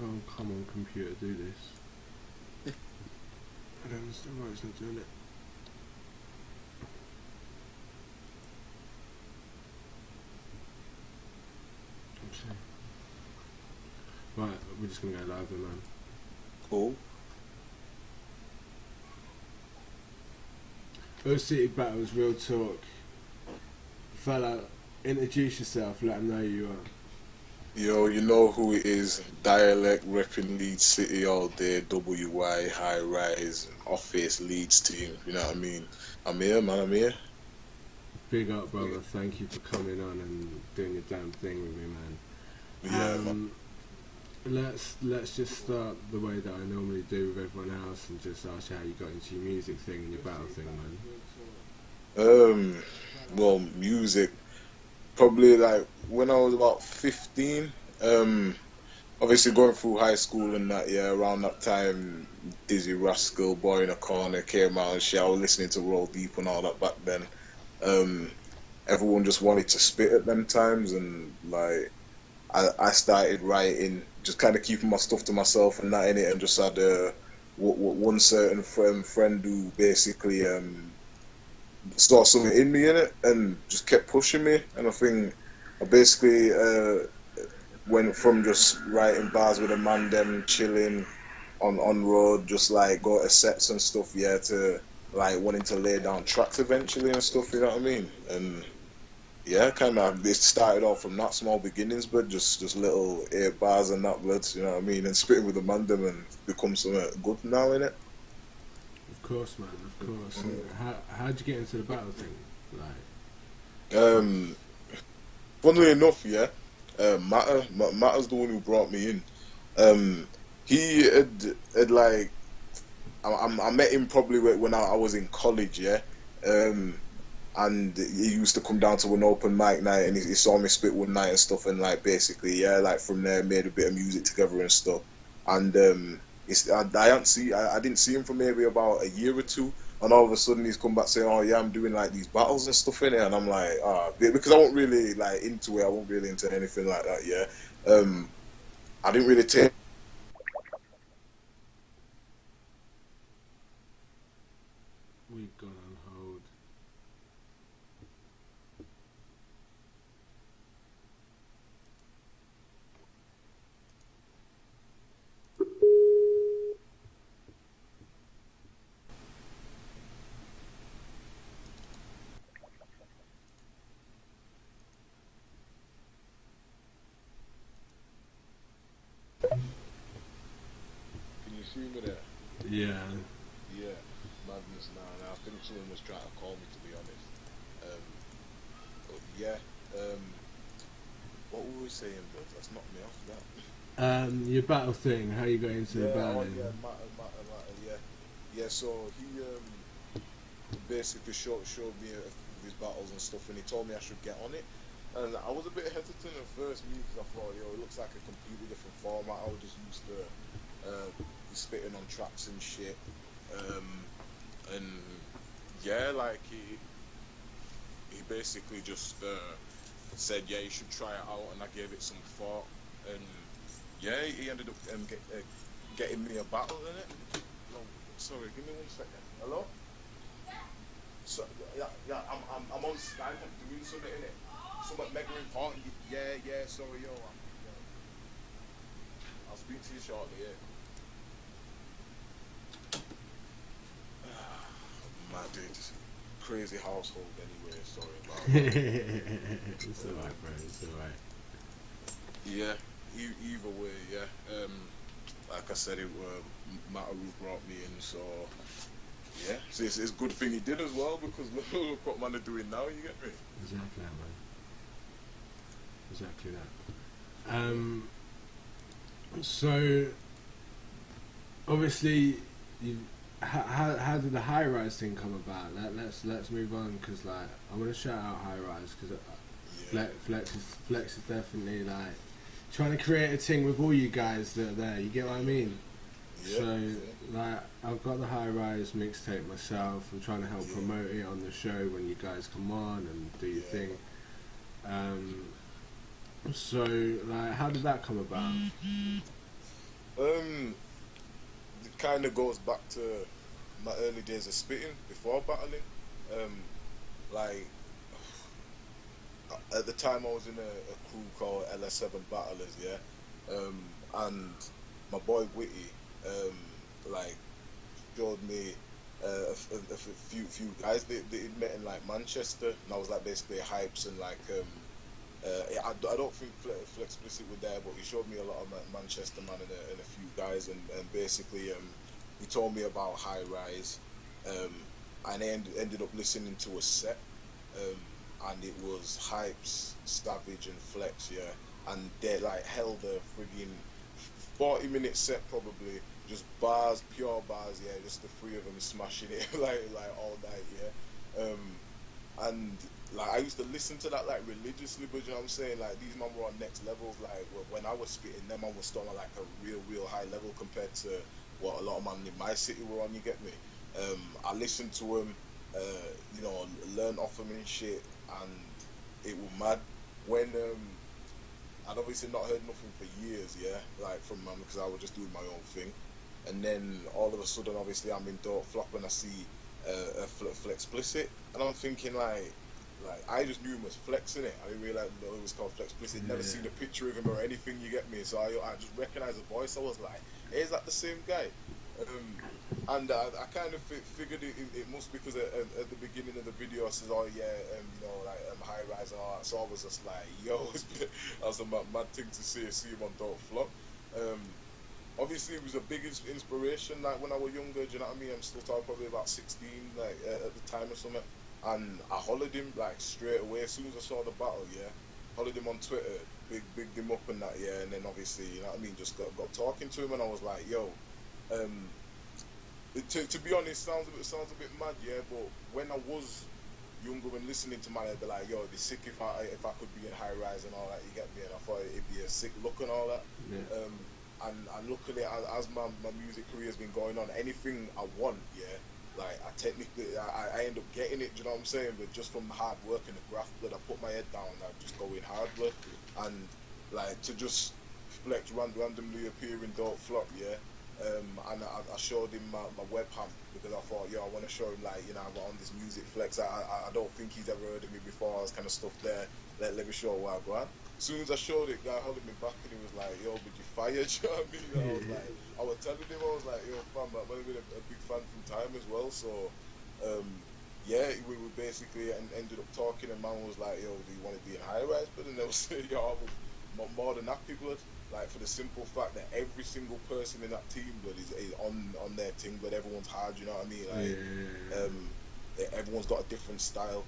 Oh, come on, computer, do this. I don't understand why it's not doing it. Okay. Right, we're just gonna go live then, man. Cool. Those City Battles, real talk. Fella, introduce yourself, let them know who you are. Yo, you know who it is. Dialect repping Leeds City all day. WY, Highrise, Office, Leeds team. You know what I mean? I'm here, man. I'm here. Big up, brother. Thank you for coming on and doing your damn thing with me, man. Yeah, man. Let's just start the way that I normally do with everyone else and just ask you how you got into your music thing and your battle thing, man. Well, music. Probably like when I was about 15. Obviously going through high school and that, yeah, around that time, Dizzy Rascal, Boy in a Corner came out and shit. I was listening to Roll Deep and all that back then. Um, Everyone just wanted to spit at them times, and like I started writing, just kind of keeping my stuff to myself and that in it, and just had one certain friend who basically saw something in me in it and just kept pushing me, and I think I basically went from just writing bars with a man, them chilling on road, just like go to sets and stuff, yeah, to like wanting to lay down tracks eventually and stuff. You know what I mean? And yeah, kind of. It started off from that small beginnings, but just little 8 bars and that bloods. You know what I mean? And spitting with the man, them and become something good now in it. Of course, man. Of course. And how'd you get into the battle thing? Like, Um, Funnily enough, yeah, Matter's the one who brought me in. Um, he had like I met him probably when I was in college, yeah. Um, and he used to come down to an open mic night, and he saw me spit one night and stuff, and like basically, yeah, like from there made a bit of music together and stuff. And I didn't see him for maybe about a year or two, and all of a sudden he's come back saying, "Oh yeah, I'm doing like these battles and stuff in it," and I'm like, ah, because I wasn't really like into it, I wasn't really into anything like that, yeah. I didn't really take. we've gone on hold. Can you see me there? Yeah. Yeah, madness now. And I think someone was trying to call me, to be honest. Um, but yeah, what were we saying, bro? That's knocked me off that. Your battle thing, how you got into the Yeah, oh battling? yeah, matter, yeah. Yeah, so he basically showed me a few of his battles and stuff, and he told me I should get on it. And I was a bit hesitant at first, me, because I thought, yo, it looks like a completely different format. I was just used to spitting on tracks and shit. Um, and yeah, like he basically just said, yeah, you should try it out, and I gave it some thought, and yeah, he ended up getting me a battle in it. No, sorry, give me 1 second. Hello? So, yeah, I'm on Skype. I'm doing something in it. Something mega important. Yeah. Sorry, yo. I'll speak to you shortly. Yeah. My dude, crazy household anyway. Sorry about that. It's alright, bro. It's alright. Yeah. Either way, yeah. Like I said, it Matter who brought me in, so yeah. So it's a good thing he did as well, because look what man are doing now. You get me? Exactly that, man. Exactly that. So obviously, how did the high rise thing come about? Let's move on, because like I want to shout out high rise, because Yeah. Flex is definitely like trying to create a thing with all you guys that are there. You get what I mean? Yeah. So like I've got the High Rise mixtape myself. I'm trying to help promote it on the show when you guys come on and do your thing. So like how did that come about? It kind of goes back to my early days of spitting before battling. Um, like at the time, I was in a crew called LS7 Battlers, yeah, and my boy Witty, like showed me a few guys that he'd met in like Manchester, and I was like basically hypes and like I don't think Flexplicit were there, but he showed me a lot of Manchester man and a few guys, and basically he told me about Highrise, and I ended up listening to a set, and it was Hypes, Savage, and Flex, yeah, and they like held a friggin' 40-minute set probably, just bars, pure bars, yeah, just the three of them smashing it like all night, yeah. And like I used to listen to that like religiously, but you know what I'm saying, like these men were on next levels. Like when I was spitting, them man was still on like a real high level compared to what a lot of man in my city were on. You get me? I listened to them, you know, learn off them and shit, and it was mad when I'd obviously not heard nothing for years, yeah, like from man, because I was just doing my own thing, and then all of a sudden, obviously, I'm in Don't Flop and I see a Flexplicit, and I'm thinking like I just knew him as flexing it. I didn't realize that it was called Flexplicit. Never seen a picture of him or anything. You get me? So I just recognized the voice. I was like, hey, is that the same guy? And I kind of figured it must be because at the beginning of the video I said, oh yeah, you know, like Highrise and all that. So I was just like, yo, that was a mad thing to see him on Don't Flop. Obviously, it was a big inspiration. Like when I was younger, do you know what I mean? I'm still talking probably about 16, like at the time or something. And I hollered him like straight away as soon as I saw the battle. Yeah, hollered him on Twitter, bigged him up and that. Yeah, and then obviously, you know what I mean, just got talking to him, and I was like, yo, to be honest, sounds a bit mad, yeah. But when I was younger and listening to man, I'd be like, yo, it'd be sick if I could be in Highrise and all that. You get me? And I thought it'd be a sick look and all that. Yeah. And luckily, as my music career has been going on, anything I want, yeah, like I end up getting it. Do you know what I'm saying? But just from hard work and the graft that I put my head down, I just go in hard work, and like to just Flex randomly appear in Don't Flop, yeah. And I showed him my webcam because I thought, yo, I want to show him, like, you know, I'm on this music flex. I don't think he's ever heard of me before. I was kind of stuff there. Let me show what I got. As soon as I showed it, guy holding me back and he was like, yo, but you fired, you know what I mean? And I was telling him, I was like, yo, fam, I've been a big fan from time as well. So, yeah, we basically ended up talking, and man was like, yo, do you want to be in Highrise? But then they was saying, yo, I was more than happy, blood. Like, for the simple fact that every single person in that team, blood, is on their team, but everyone's hard, you know what I mean? Like, everyone's got a different style,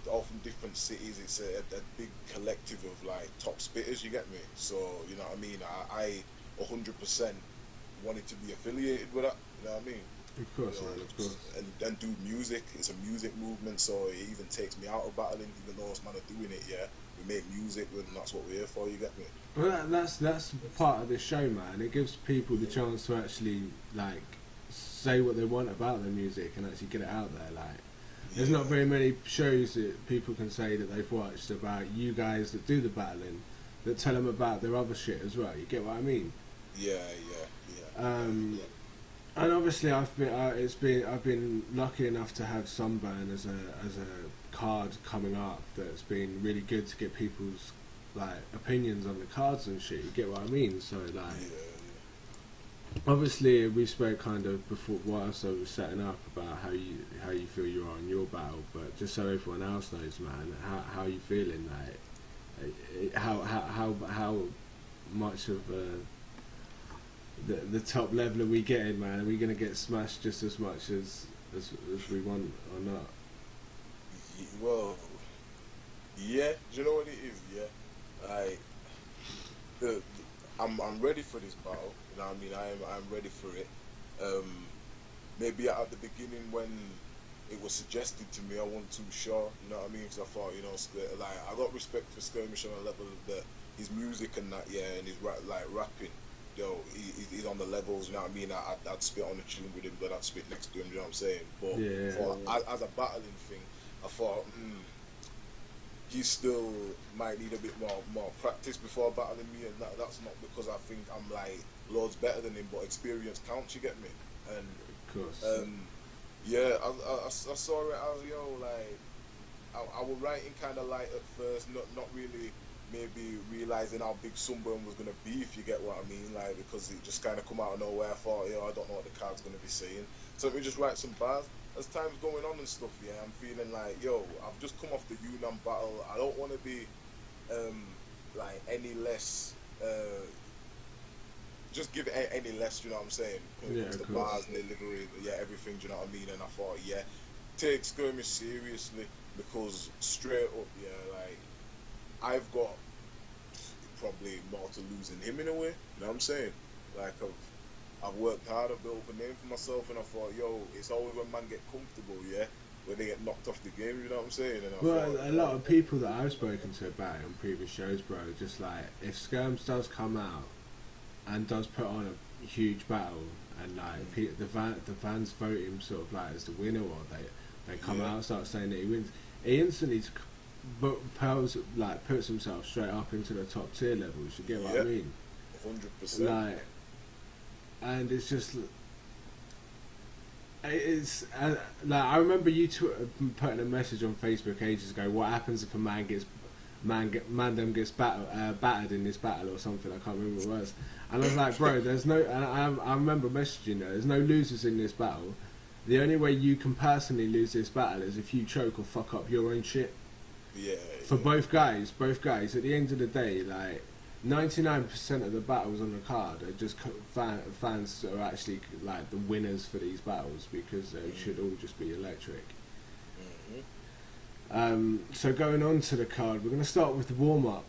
all from different cities. It's a big collective of, like, top spitters, you get me? So, you know what I mean? I 100% wanted to be affiliated with that, you know what I mean? Of course, you know, man, of course. And do music. It's a music movement, so it even takes me out of battling, even though us man are doing it, yeah? We make music, and that's what we're here for, you get me? Well, that's part of this show, man. It gives people the chance to actually, like, say what they want about their music and actually get it out there. Like, there's not very many shows that people can say that they've watched about you guys that do the battling, that tell them about their other shit as well. You get what I mean? Yeah. And obviously, I've been lucky enough to have Sunburn as a card coming up that's been really good to get people's, like, opinions on the cards and shit. You get what I mean? So, like, obviously we spoke kind of before whilst I was setting up about how you feel you are in your battle, but just so everyone else knows, man, how you feeling, like, how much of the top level are we getting, man? Are we gonna get smashed just as much as we want or not? Well, yeah. Do you know what it is? Yeah, like I'm ready for this battle. You know what I mean? I'm ready for it. Maybe at the beginning when it was suggested to me, I wasn't too sure. You know what I mean? Because I thought, you know, like, I got respect for Skirmish on a level that his music and that, yeah, and his rapping. Yo, he's on the levels, you know what I mean? I'd spit on the tune with him, but I'd spit next to him, you know what I'm saying? But as a battling thing, I thought, he still might need a bit more practice before battling me, and that's not because I think I'm like loads better than him, but experience counts. You get me? And Of course. yeah, I saw it as like I was writing kind of light at first, not really maybe realizing how big Sunburn was gonna be, if you get what I mean, like because it just kind of come out of nowhere. I thought, I don't know what the card's gonna be saying, so let me just write some bars. As time's going on and stuff, I'm feeling like, I've just come off the Yunnan battle. I don't want to be like any less, just give it any less. You know what I'm saying? Yeah, the bars, delivery, everything. Do you know what I mean? And I thought, take skirmish seriously, because straight up, like I've got probably more to lose than him in a way. You know what I'm saying? Like I've worked hard, I've built up a name for myself, and I thought, it's always when man get comfortable, when they get knocked off the game. You know what I'm saying? And a lot of people that I've spoken to about it on previous shows, bro, just like if Skirms does come out and does put on a huge battle, and like the fans vote him sort of like as the winner, or they come out and start saying that he wins, he instantly puts himself straight up into the top tier levels. You get what I mean? 100%. Like, and it's just, it's like I remember you putting a message on Facebook ages ago. What happens if a man gets battered in this battle or something? I can't remember what it was. And I was like, bro, there's no. And I remember messaging her. There's no losers in this battle. The only way you can personally lose this battle is if you choke or fuck up your own shit. For both guys. At the end of the day, like 99% of the battles on the card are just fans are actually like the winners for these battles, because they should all just be electric. So going on to the card, we're going to start with the warm up,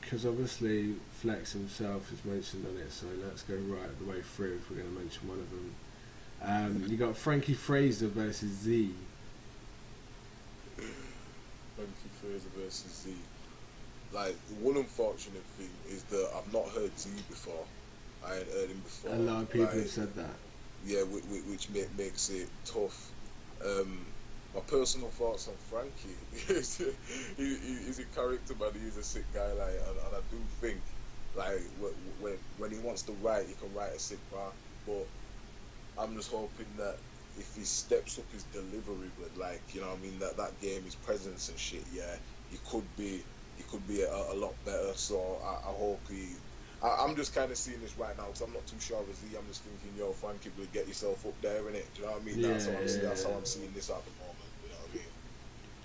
because obviously Flex himself is mentioned on it. So let's go right the way through if we're going to mention one of them. You got Frankie Fraser versus Z. Frankie Fraser versus Z. Like, one unfortunate thing is that I've not heard Z before. I ain't heard him before. A lot of people have said that. Yeah, which makes it tough. My personal thoughts on Frankie he's a character, man. He's a sick guy, like, and I do think, like, when he wants to write, he can write a sick bar. But I'm just hoping that if he steps up his delivery, but like, you know what I mean, that game, his presence and shit, he could be a lot better. So I hope I'm just kind of seeing this right now, because I'm not too sure of Z. I'm just thinking, Frankie, will get yourself up there, innit? Do you know what I mean? That's how I'm seeing this at the moment. You know what I mean?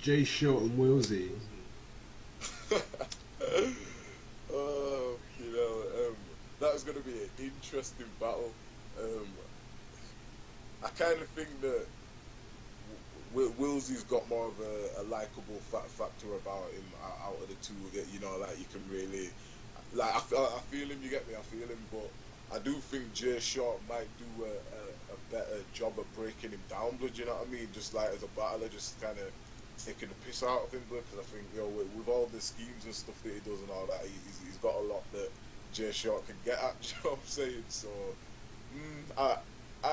Jay Short and Willsy. That's going to be an interesting battle. I kind of think that Willsy's got more of a likeable factor about him out of the two. That, like, you can really, like, I feel him. You get me? I feel him, but I do think Jay Short might do a better job of breaking him down. But you know what I mean? Just like as a battler, just kind of taking the piss out of him. Because I think with all the schemes and stuff that he does and all that, he's got a lot that Jay Short can get at. You know what I'm saying? So do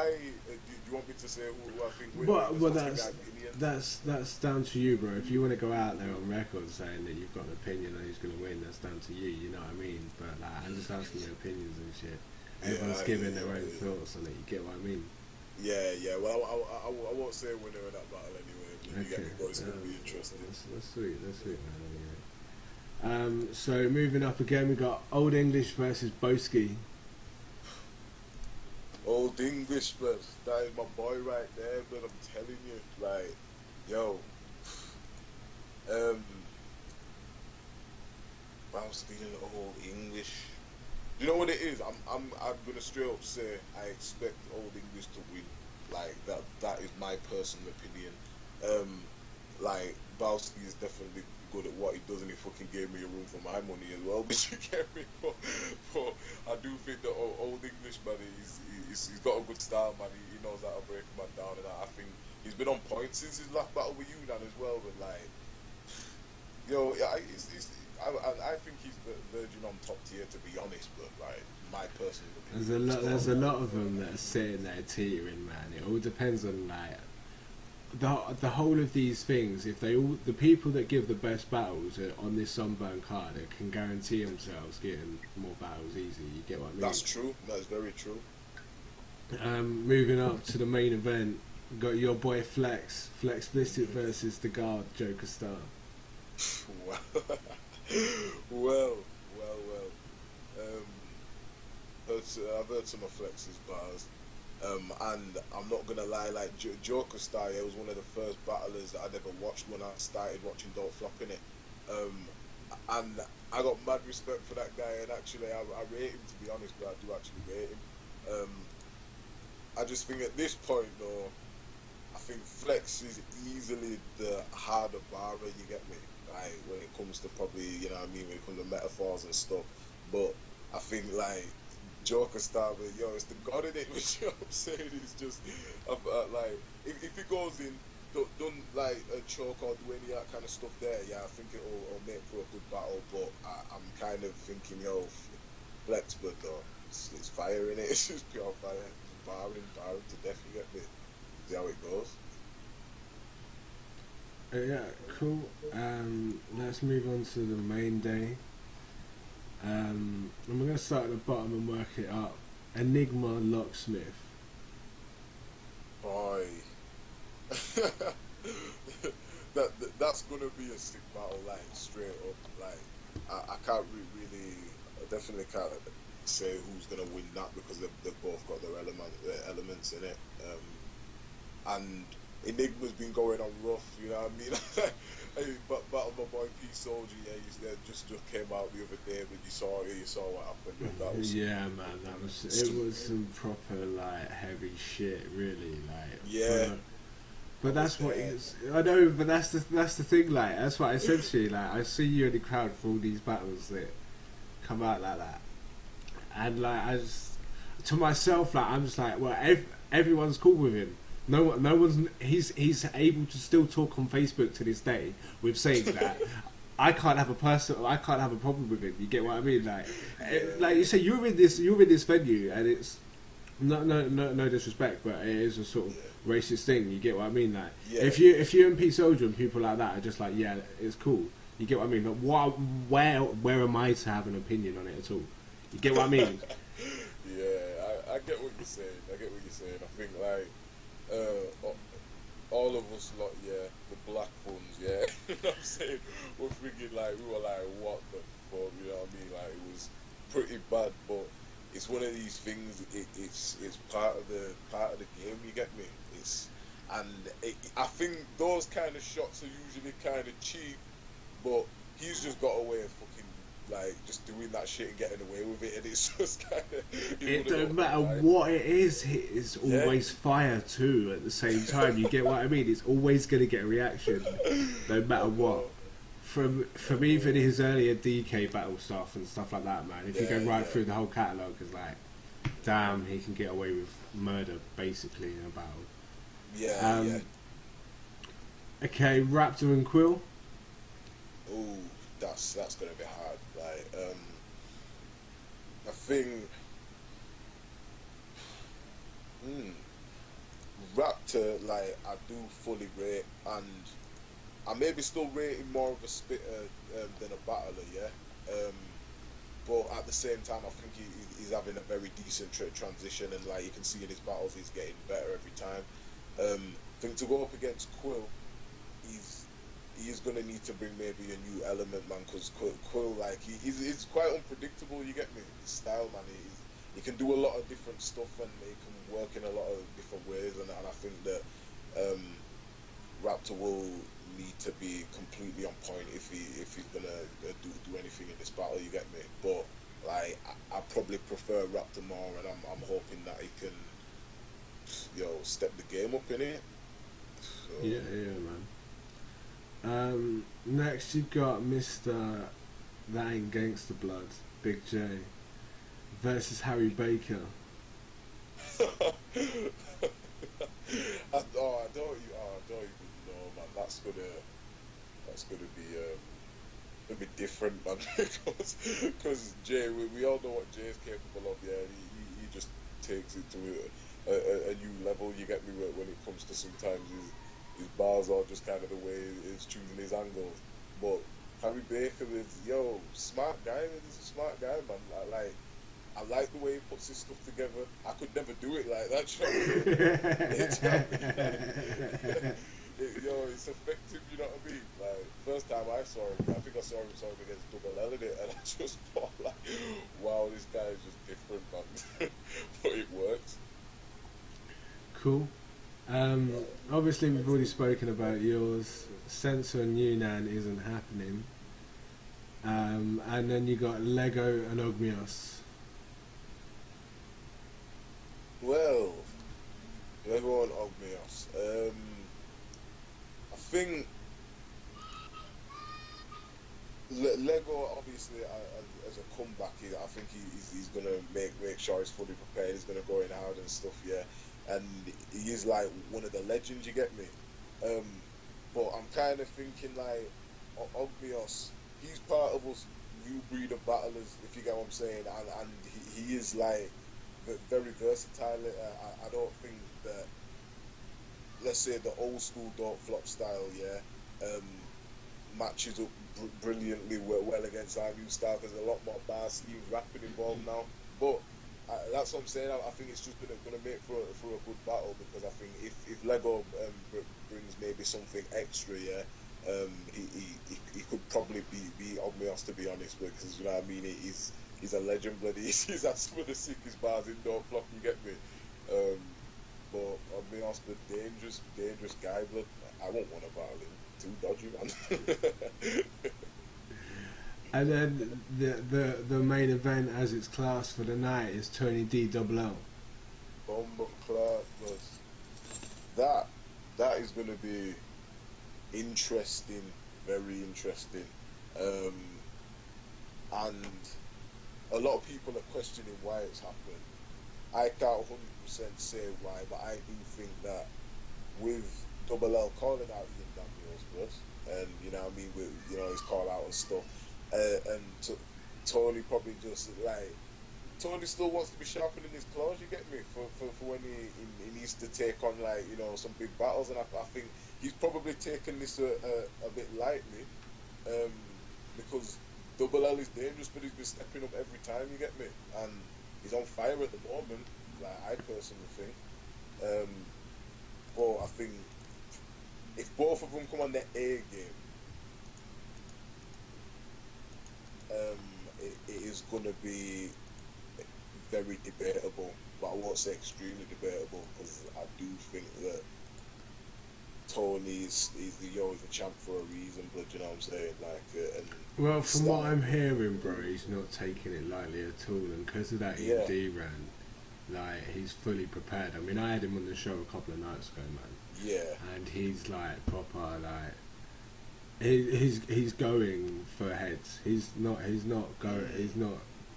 you want me to say who I think wins? Well, that's down to you, bro. If you want to go out there on record saying that you've got an opinion on who's going to win, that's down to you. You know what I mean? But like, I'm just asking your opinions and shit. Everyone's giving their own thoughts on it. You get what I mean? Yeah. Well, I won't say a winner in that battle anyway. You get me? But it's going to be interesting. That's sweet, man. Anyway. So moving up again, we got Old English versus Boski. Old English, man. That is my boy right there, but I'm telling you, like, Boski and Old English. You know what it is? I'm gonna straight up say I expect Old English to win. Like that is my personal opinion. Like, Boski is definitely good at what he does, and he fucking gave me a room for my money as well. But you get me? But I do think that Old English, man, he's got a good style, man. He knows how to break a man down, and I think he's been on point since his last battle with Yunnan as well. But like, I think he's verging on top tier, to be honest. But like, my personal opinion, there's a lot of them that are sitting there teetering, man. It all depends on like the whole of these things, if they all the people that give the best battles on this Sunburn card, it can guarantee themselves getting more battles easy. You get what I mean? That's true. That's very true. Moving up to the main event, got your boy Flex Blizzard versus the guard Joker Star. well, well, well, well. I've heard some of Flex's bars, and I'm not gonna lie, like Joker Star, it was one of the first battlers that I'd ever watched when I started watching Don't Flop in it, and I got mad respect for that guy, and actually I rate him, to be honest, but I do actually rate him. I just think at this point though, I think Flex is easily the harder barrer, you get me? Like when it comes to probably, you know what I mean, when it comes to metaphors and stuff. But I think like Joker Star, but yo, it's the god in it, which you know what I'm saying, it's just like if he goes in, don't like a choke or do any of that kind of stuff there, yeah, I think it'll make for a good battle. But I'm kind of thinking, yo, Flex, but though it's fire in it, it's just pure fire. Barring to death, you get me? See how it goes. Yeah, cool. Let's move on to the main day. And we're going to start at the bottom and work it up. Enigma Locksmith. Boy. that's going to be a sick battle, like, straight up. Like, I can't really, I definitely can't say who's going to win that because they've both got their elements in it. And Enigma's been going on rough, you know what I mean? Hey, but Battle My Boy P Soldier, yeah, just came out the other day, but you saw what happened. That was it was some proper like heavy shit, really, like. Yeah. But that's what it is. I know, but that's the thing. Like that's what I said to you. Like I see you in the crowd for all these battles that come out like that, and like I just to myself, like I'm just like, well, everyone's cool with him. No one's. He's able to still talk on Facebook to this day with saying that. I can't have a problem with him. You get what I mean? Like, like you say, you're in this venue, and it's no disrespect, but it is a sort of racist thing. You get what I mean? Like, if you're in P Soldier and people like that are just like, yeah, it's cool. You get what I mean? But where am I to have an opinion on it at all? You get what I mean? Yeah, I get what you're saying. I think like. All of us lot, yeah, the black ones, yeah, you know what I'm saying, we're thinking like, we were like, what the fuck, you know what I mean, like, it was pretty bad, but it's one of these things, it's part of the game, you get me, I think those kind of shots are usually kind of cheap, but he's just got away with fucking, like, just doing that shit and getting away with it, and it's just kind of... It don't matter what it is, it's always fire too at the same time, you get what I mean? It's always going to get a reaction, no matter what. From even his earlier DK battle stuff and stuff like that, man, if you go right through the whole catalogue, it's like, damn, he can get away with murder, basically, in a battle. Okay, Raptor and Quill. Ooh, that's gonna be hard. Like, I think Raptor, like, I do fully rate, and I maybe still rate him more of a spitter than a battler, yeah. But at the same time, I think he's having a very decent transition, and like you can see in his battles, he's getting better every time. I think to go up against Quill, he is going to need to bring maybe a new element, man, because Quill, like, he's quite unpredictable, you get me? His style, man, he can do a lot of different stuff, and he can work in a lot of different ways, and I think that Raptor will need to be completely on point if he's going to do anything in this battle, you get me? But, like, I probably prefer Raptor more, and I'm hoping that he can, step the game up in it. So. Yeah, man. Next you got Mr. That Ain't Gangsta Blood, Big J, versus Harry Baker. I don't even know, man. That's gonna be different, man. Because Jay, we all know what Jay is capable of. Yeah, he just takes it to a new level. You get me? When it comes to sometimes his bars are just kind of the way he's choosing his angles. But Harry Baker is, yo, smart guy. He's a smart guy, man. I like the way he puts his stuff together. I could never do it like that. Yo, it's effective, you know what I mean? Like, first time I saw him, I think I saw him against Double L in it, and I just thought, like, wow, this guy is just different, man. But it works. Cool. Obviously, we've already spoken about yours. Sensor and Yunnan isn't happening. And then you got Lego and Ogmios. Well, Lego and Ogmios. I think Lego, obviously, as a comeback, I think he's gonna make sure he's fully prepared. He's gonna go in hard and stuff, yeah. And he is like one of the legends. You get me? But I'm kind of thinking like Ogmios. He's part of us new breed of battlers, if you get what I'm saying. And he is like very versatile. I don't think that, let's say, the old school Don't Flop style, yeah, matches up brilliantly well against our new style. There's a lot more bar schemes, rapping involved now. But that's what I'm saying. I think it's just gonna make for a good battle, because I think if Lego brings maybe something extra, yeah, he could probably be Ogmios, to be honest, because you know what I mean. He's a legend, bloody. He's that's one of the sickest bars in Don't Flop. You get me? But Ogmios, the dangerous guy, blood. I won't want to battle him. Too dodgy, man. And then the main event, as it's classed for the night, is Tony D Double L. Bomber Clark, that is going to be interesting, very interesting. And a lot of people are questioning why it's happened. I can't 100% say why, but I do think that with Double L calling out Ian Daniels first, and you know what I mean, with his call out and stuff, and Tony probably just like, Tony still wants to be sharpening his claws, you get me, for when he needs to take on, like, some big battles. And I think he's probably taken this a bit lightly, because Double L is dangerous, but he's been stepping up every time, you get me, and he's on fire at the moment, like I personally think. But I think if both of them come on their A game, it is going to be very debatable, but I won't say extremely debatable, because I do think that Tony is the champ for a reason, but you know what I'm saying? Well, from what I'm hearing, bro, he's not taking it lightly at all, and because of that ED rant, like, he's fully prepared. I mean, I had him on the show a couple of nights ago, man. Yeah. And he's like proper, like, he's going for heads. He's not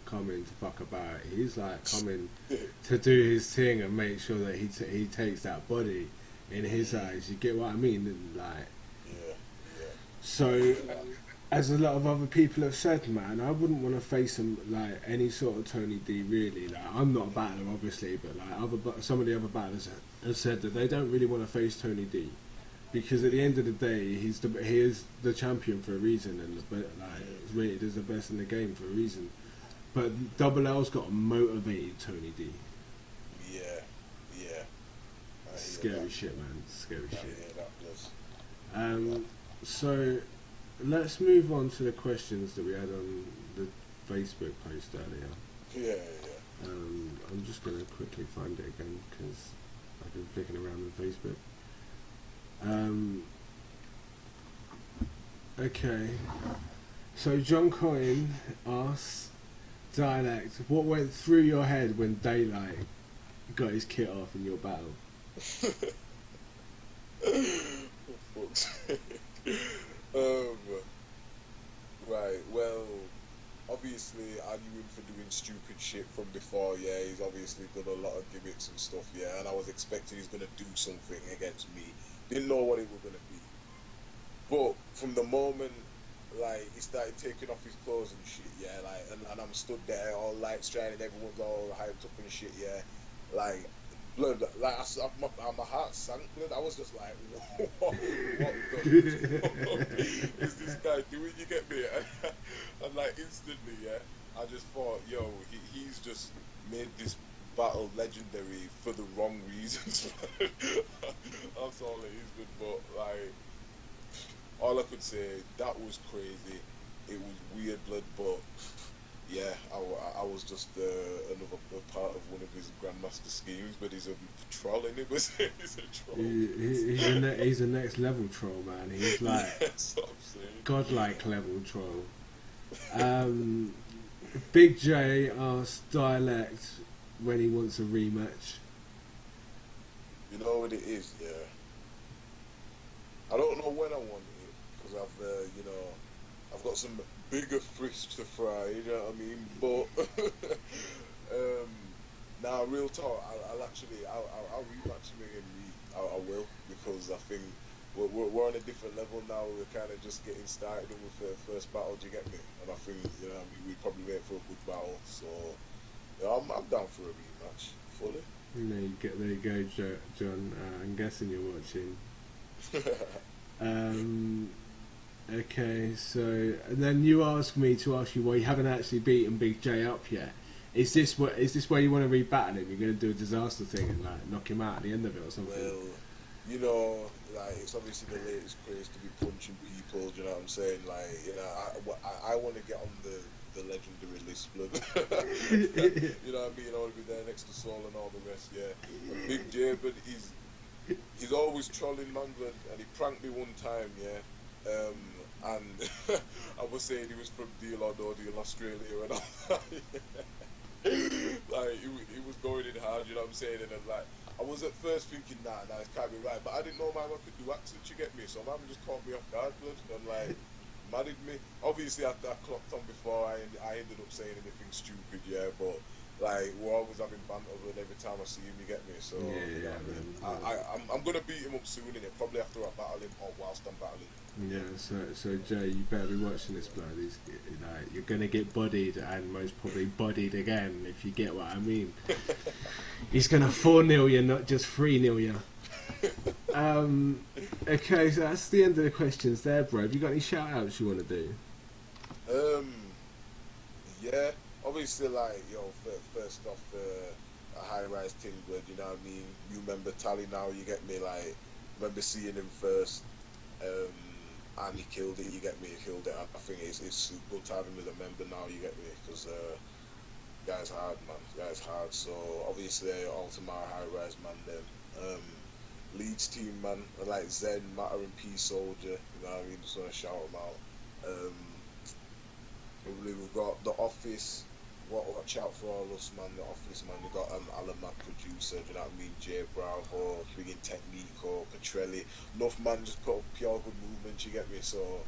coming to fuck about. He's like coming to do his thing and make sure that he takes that body in his eyes. You get what I mean? And like, yeah. So, as a lot of other people have said, man, I wouldn't want to face him like any sort of Tony D. Really, like, I'm not a battler, obviously, but like some of the other battlers have said that they don't really want to face Tony D, because at the end of the day, he is the champion for a reason, and is rated as the best in the game for a reason. But Double L's got a motivated Tony D. Yeah. Scary shit, man. Scary shit. Yeah, that does. So let's move on to the questions that we had on the Facebook post earlier. Yeah. I'm just going to quickly find it again, because I've been flicking around on Facebook. Okay. So John Coyne asks, Dialect, what went through your head when Daylight got his kit off in your battle? Right, well, obviously I knew him for doing stupid shit from before, yeah. He's obviously done a lot of gimmicks and stuff, yeah, and I was expecting he's gonna do something against me. Didn't know what it was gonna be. But from the moment, like, he started taking off his clothes and shit, yeah, like, and I'm stood there, all lights shining, everyone's all hyped up and shit, yeah, like, blood, like my heart sank, blood. I was just like, what the fuck is this guy doing? You get me? And like instantly, yeah, I just thought, yo, he's just made this battle legendary for the wrong reasons. That's all it is, good. But like, all I could say, that was crazy. It was weird, blood, but yeah, I was just another part of one of his grandmaster schemes, but he's a troll, and it was he's a troll. He's a next level troll, man. He's like That's what I'm saying. godlike level troll. Big J asked Dialect when he wants a rematch. You know what it is, yeah. I don't know when I want it because I've got some bigger fish to fry. You know what I mean? But now, real talk, I'll rematch him again. I will, because I think we're on a different level now. We're kind of just getting started with the first battle. Do you get me? And I think we probably wait for a good battle. So yeah, I'm down for a rematch fully. There you go, John. I'm guessing you're watching. Okay, so and then you asked me to ask you why you haven't actually beaten Big J up yet. Is this where you want to rebattle him? You're going to do a disaster thing and like knock him out at the end of it or something? Well, like it's obviously the latest craze to be punching people. Do you know what I'm saying? Like, I want to get on the legendary list, blood. You know what I mean? I want to be there next to Saul and all the rest. Yeah, and Big J, but he's always trolling, man, blood, and he pranked me one time. Yeah. And I was saying he was from Deal Australia, and all that. Like he was going in hard, you know what I'm saying? And then, like, I was at first thinking, nah, it can't be right, but I didn't know my man could do accents. You get me? So my man just caught me off guard, blood, and like madded me. Obviously, I clocked on before I ended up saying anything stupid, yeah, but. Like, we're always having banter, and every time I see him, you get me. So I'm gonna beat him up soon, and probably after I battle him or whilst I'm battling. Yeah. So Jay, you better be watching this, blood. You're gonna get bodied, and most probably bodied again, if you get what I mean. He's gonna 4-0 you, not just 3-0 you. Okay, so that's the end of the questions there, bro. Have you got any shout outs you want to do? Yeah. Obviously, like, first off, a high-rise thing, but you know what I mean? You remember Tally now, you get me? Like, remember seeing him first, and he killed it, you get me? He killed it. I think it's good to have him as a member now, you get me? Because, guy's hard, man. Guy's hard. So, obviously, Ultima High-Rise, man, then. Leeds team, man. Like, Zen, Matter and Peace Soldier, you know what I mean? Just want to shout him out. We've got The Office. Watch out for all us, man. The Office, man. We've got Alan Mac producer, do you know what I mean? Jay Bravo, Friggin' Technique, or Petrelli. Enough, man, just put up pure good movement, you get me? So,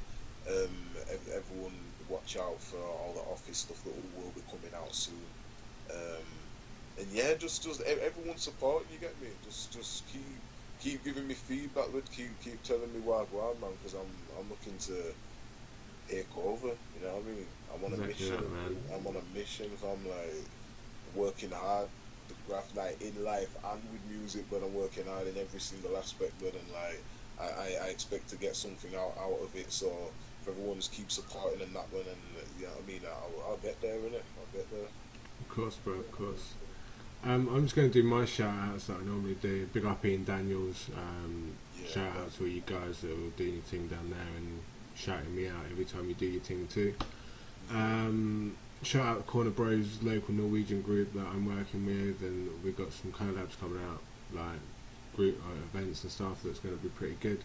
everyone watch out for all the Office stuff that will be coming out soon. And yeah, just everyone support, you get me? Just keep giving me feedback, keep telling me what I want, man, because I'm looking to take over, you know what I mean? I'm on a mission. I'm on a mission. If I'm like working hard, the graph, like in life and with music, but I'm working hard in every single aspect. But and like I expect to get something out of it. So if everyone just keeps supporting and that one, and you know what I mean, I'll get there, innit? I'll get there. Of course, bro. Of course. I'm just going to do my shout outs that I normally do. Big up Ian Daniels. Shout out to all you guys that will do your thing down there and shouting me out every time you do your thing too. Shout out Corna Bros, local Norwegian group that I'm working with, and we've got some collabs coming out, like group events and stuff that's going to be pretty good.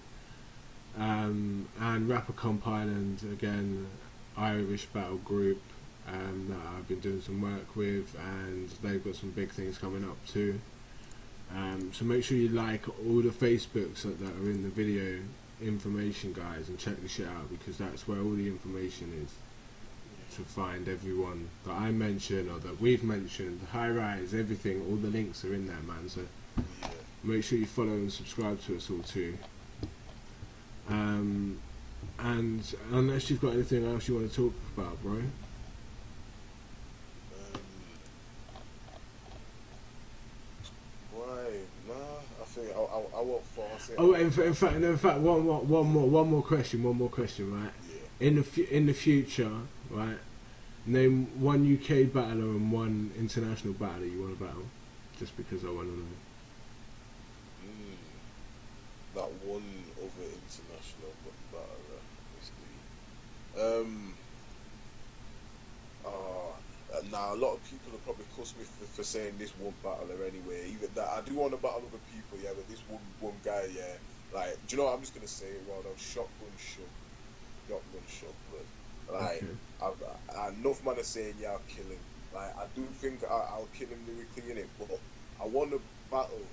And Rapper Comp Island, again, Irish battle group that I've been doing some work with, and they've got some big things coming up too. So make sure you like all the Facebooks that are in the video information, guys, and check the shit out, because that's where all the information is to find everyone that I mentioned or that we've mentioned. Highrise, everything, all the links are in there, man. So make sure you follow and subscribe to us all too. And unless you've got anything else you want to talk about, bro. Why? I won't force it. Oh, in fact, one more question, right? Yeah. In the future, right? Name one UK battler and one international battler you want to battle, just because I want to know. That one other international battler. Now a lot of people will probably cuss me for saying this one battler anyway. Even that I do want to battle other people, yeah, but this one guy, yeah. Like, do you know what? I'm just gonna say it right now. Shotgun shot, but like, okay. Enough man are saying, yeah, I'll kill him. Like, I do think I'll kill him lyrically in it, but I want to battle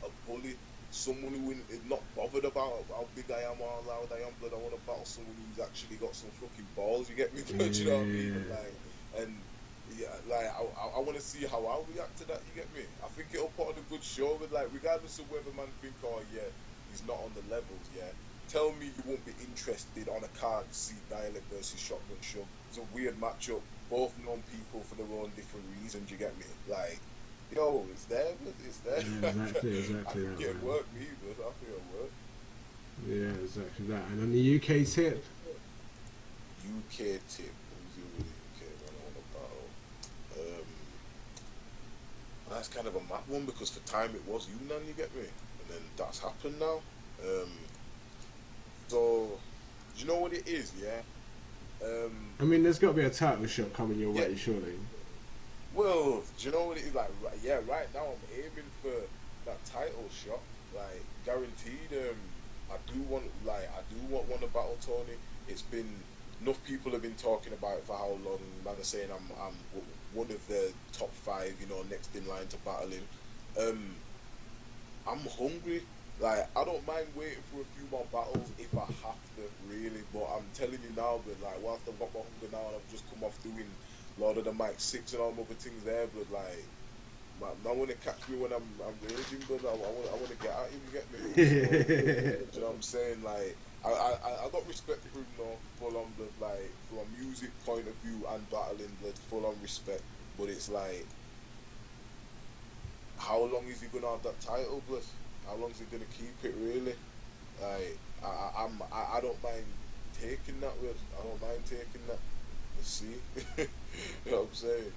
a bully, someone who is not bothered about how big I am or how loud I am, but I want to battle someone who's actually got some fucking balls. You get me? Do you know what I mean? Like, and yeah, like I want to see how I'll react to that. You get me? I think it'll put on a good show. With like, regardless of whether man think, oh yeah, he's not on the levels. Yeah, tell me you won't be interested on a card to see Dialect versus Shotgun Shug. It's a weird matchup. Both known people for their own different reasons. You get me? Like, yo, it's there, but it's there. Yeah, exactly. I can get work, me, but I feel work. Yeah, exactly that. And on the UK tip. UK tip. That's kind of a mad one because for time it was Yunnan, you get me? And then that's happened now. So, do you know what it is, yeah? I mean, there's got to be a title shot coming your way, surely. Well, do you know what it is? Like, yeah, right now I'm aiming for that title shot. Like, guaranteed. I do want one to battle Tony. It's been enough people have been talking about it for how long. Man are saying I'm one of the top 5, you know, next in line to battle him. I'm hungry. Like, I don't mind waiting for a few more battles if I have to, really. But I'm telling you now, but like, whilst I've got my hunger now and I've just come off doing Lord of the Mic 6 and all other things there, but like, man, I want to catch me when I'm raging, but I want to get at him. You get me? Do you know what I'm saying? Like, I got respect for him now, full on blood, like, from a music point of view and battling blood, full on respect. But it's like, how long is he gonna have that title, blood? How long is he gonna keep it, really? Like, I don't mind taking that, blood. I don't mind taking that. Let's see. You know what I'm saying?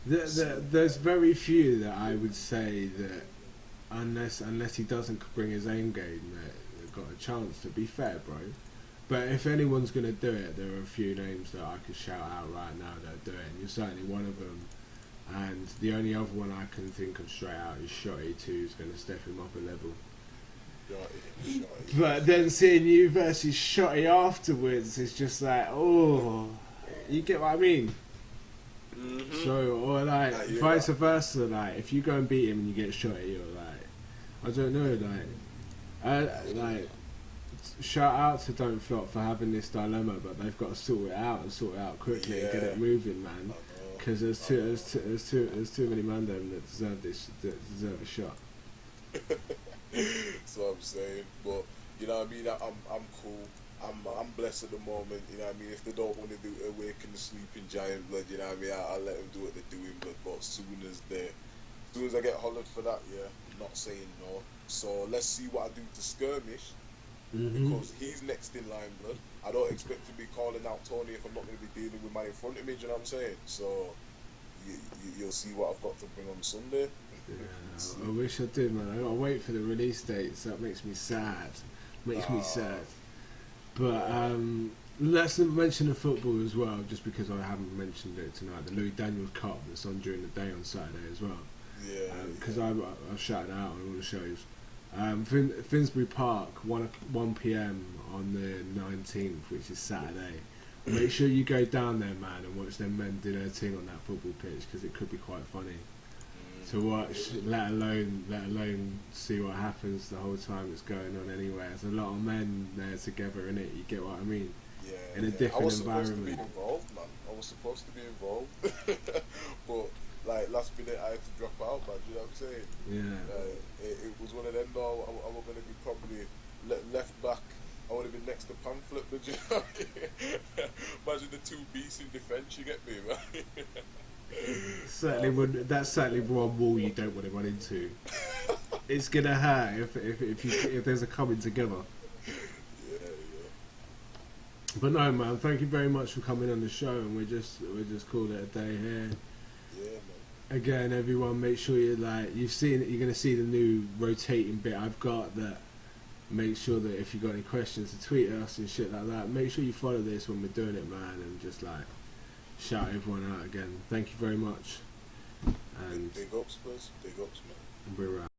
There's very few that I would say that, unless he doesn't bring his own game, that they've got a chance, to be fair, bro. But if anyone's going to do it, there are a few names that I could shout out right now that do it, and you're certainly one of them. And the only other one I can think of straight out is Shotty, who's going to step him up a level. Shotty. But then seeing you versus Shotty afterwards is just like, oh, you get what I mean? Mm-hmm. So, or like vice versa, like if you go and beat him and you get Shotty, or like, I don't know, like shout out to Don't Flop for having this dilemma, but they've got to sort it out quickly and get it moving, man. Because there's too many man them that deserve a shot. That's what I'm saying. But you know what I mean, I'm cool. I'm blessed at the moment, you know what I mean. If they don't want to do Awaken the Sleeping Giant, blood, you know what I mean, I'll let them do what they're doing, but as soon as I get hollered for that, yeah, I'm not saying no. So let's see what I do to Skirmish, because he's next in line, blood. I don't expect to be calling out Tony if I'm not going to be dealing with man in front of me, do you know what I'm saying? So you'll see what I've got to bring on Sunday. Yeah, I wish I did, man. I gotta wait for the release dates. That makes me sad. But let's mention the football as well, just because I haven't mentioned it tonight. The Louis Daniels Cup that's on during the day on Saturday as well. Yeah. Because I've shouted out on all the shows. Finsbury Park, 1 p.m. on the 19th, which is Saturday. Make sure you go down there, man, and watch them men do their thing on that football pitch, because it could be quite funny to watch, let alone see what happens the whole time it's going on anyway. There's a lot of men there together, innit? You get what I mean? Yeah. In a different environment. I was supposed to be involved, man. I was supposed to be involved. But, like, last minute I had to drop out, man. You know what I'm saying? Yeah. It was one of them, though. I was going to be probably left back. I would have been next to Pamphlet, but you know, imagine the two beasts in defence, you get me, man? That's certainly one wall you don't want to run into. it's gonna hurt if there's a coming together. Yeah, yeah. But no, man, thank you very much for coming on the show, and we're just call it a day here. Yeah, man. Again, everyone, make sure you're gonna see the new rotating bit I've got. That make sure that if you got any questions, to tweet us and shit like that. Make sure you follow this when we're doing it, man, and just like shout everyone out again. Thank you very much, and Big ups, man. we're out.